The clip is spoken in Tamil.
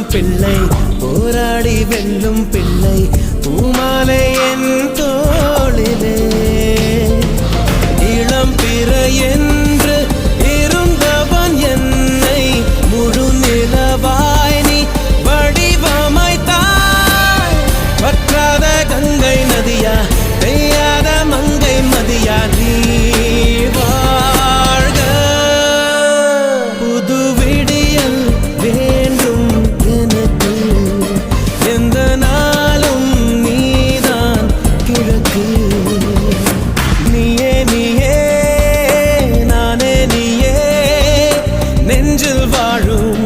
பிள்ளை போராடி வெல்லும் பிள்ளை பூமாலை என் தோளிலே இளம் பிறை என்று இருந்தவன் என்னை முழு நிலவாய் நீ வடிவமைத்தாய் வற்றாத கங்கை நதியா பெய்யாத மங்கை மதியா நீ வாழ்க புது விடியல் வேண்டும் எனக்கு எந்த நாளும் நீதான் கிழக்கு நீயே நீயே நானே நீயே நெஞ்சில் வாழும்